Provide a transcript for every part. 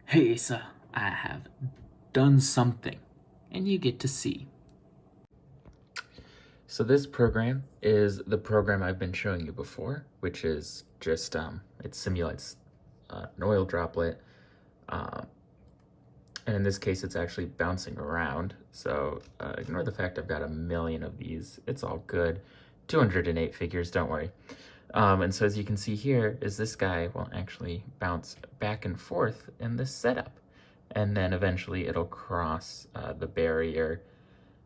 Hey Asa, I have done something, and you get to see. So this program is the program I've been showing you before, which is just, it simulates an oil droplet, and in this case it's actually bouncing around, so ignore the fact I've got a million of these, it's all good. 208 figures, don't worry. And so as you can see here, is this guy will actually bounce back and forth in this setup, and then eventually it'll cross the barrier.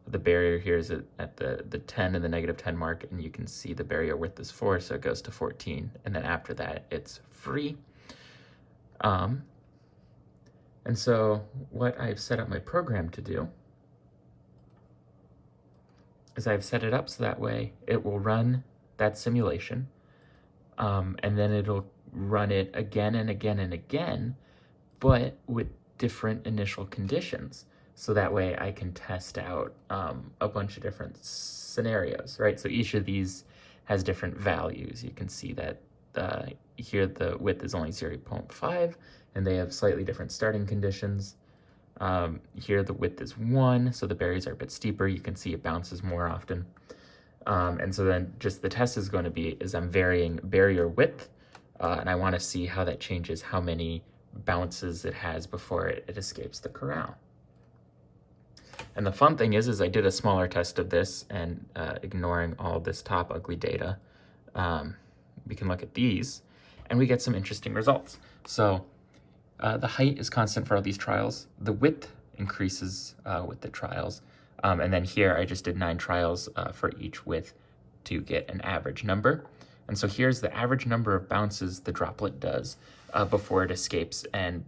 The barrier here is at the 10 and the -10 mark, and you can see the barrier width is 4, so it goes to 14, and then after that it's free. And so what I've set up my program to do is I've set it up so that way it will run that simulation, and then it'll run it again and again and again, but with different initial conditions. So that way I can test out a bunch of different scenarios, right? So each of these has different values. You can see that here the width is only 0.5, and they have slightly different starting conditions. Here the width is 1, so the barriers are a bit steeper. You can see it bounces more often. And so then just the test is going to be, I'm varying barrier width, and I want to see how that changes how many bounces it has before it escapes the corral. And the fun thing is I did a smaller test of this, and ignoring all this top ugly data, we can look at these, and we get some interesting results. So the height is constant for all these trials. The width increases with the trials. And then here I just did 9 trials for each width to get an average number. And so here's the average number of bounces the droplet does before it escapes and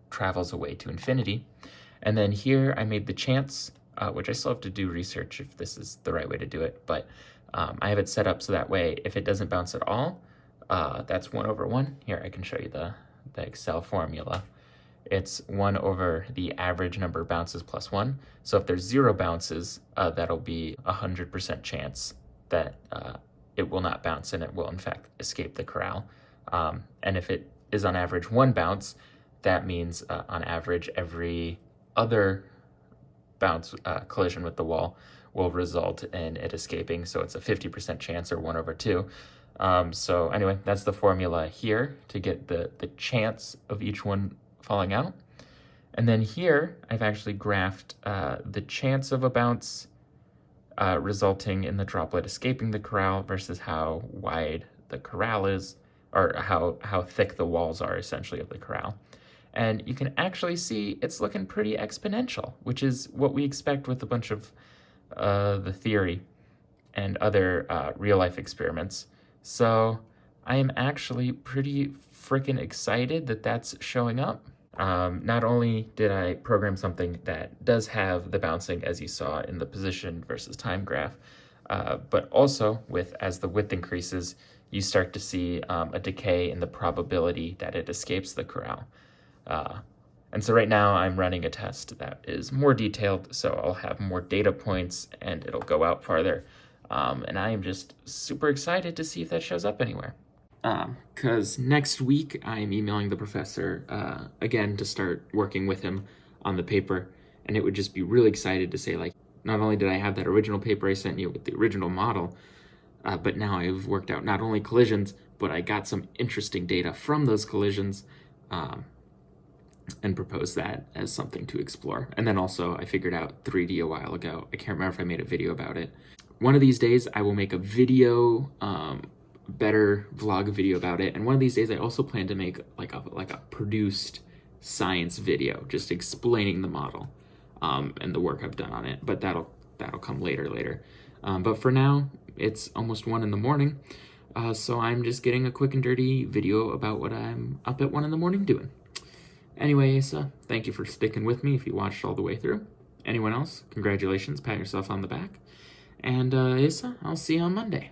travels away to infinity. And then here I made the chance, which I still have to do research if this is the right way to do it, but I have it set up so that way if it doesn't bounce at all, that's 1/1. Here, I can show you the Excel formula. It's 1 over the average number of bounces plus 1. So if there's 0 bounces, that'll be 100% chance that it will not bounce and it will in fact escape the corral. And if it is on average 1 bounce, that means on average every other bounce collision with the wall will result in it escaping. So it's a 50% chance, or 1/2. So anyway, that's the formula here to get the chance of each one falling out. And then here I've actually graphed the chance of a bounce resulting in the droplet escaping the corral versus how wide the corral is, or how thick the walls are essentially of the corral. And you can actually see it's looking pretty exponential, which is what we expect with a bunch of the theory and other real-life experiments. So I am actually pretty freaking excited that that's showing up. Not only did I program something that does have the bouncing as you saw in the position versus time graph, but also as the width increases, you start to see a decay in the probability that it escapes the corral. And so right now I'm running a test that is more detailed, so I'll have more data points and it'll go out farther. And I am just super excited to see if that shows up anywhere. Because next week I'm emailing the professor again to start working with him on the paper, and it would just be really excited to say, like, not only did I have that original paper I sent you with the original model, but now I've worked out not only collisions, but I got some interesting data from those collisions, and propose that as something to explore. And then also I figured out 3D a while ago. I can't remember if I made a video about it. One of these days I will make a video, better vlog video about it. And one of these days I also plan to make like a produced science video, just explaining the model and the work I've done on it. But that'll come later. But for now, it's almost 1 in the morning. So I'm just getting a quick and dirty video about what I'm up at 1 in the morning doing. Anyway, Asa, thank you for sticking with me if you watched all the way through. Anyone else, congratulations, pat yourself on the back. And Asa, I'll see you on Monday.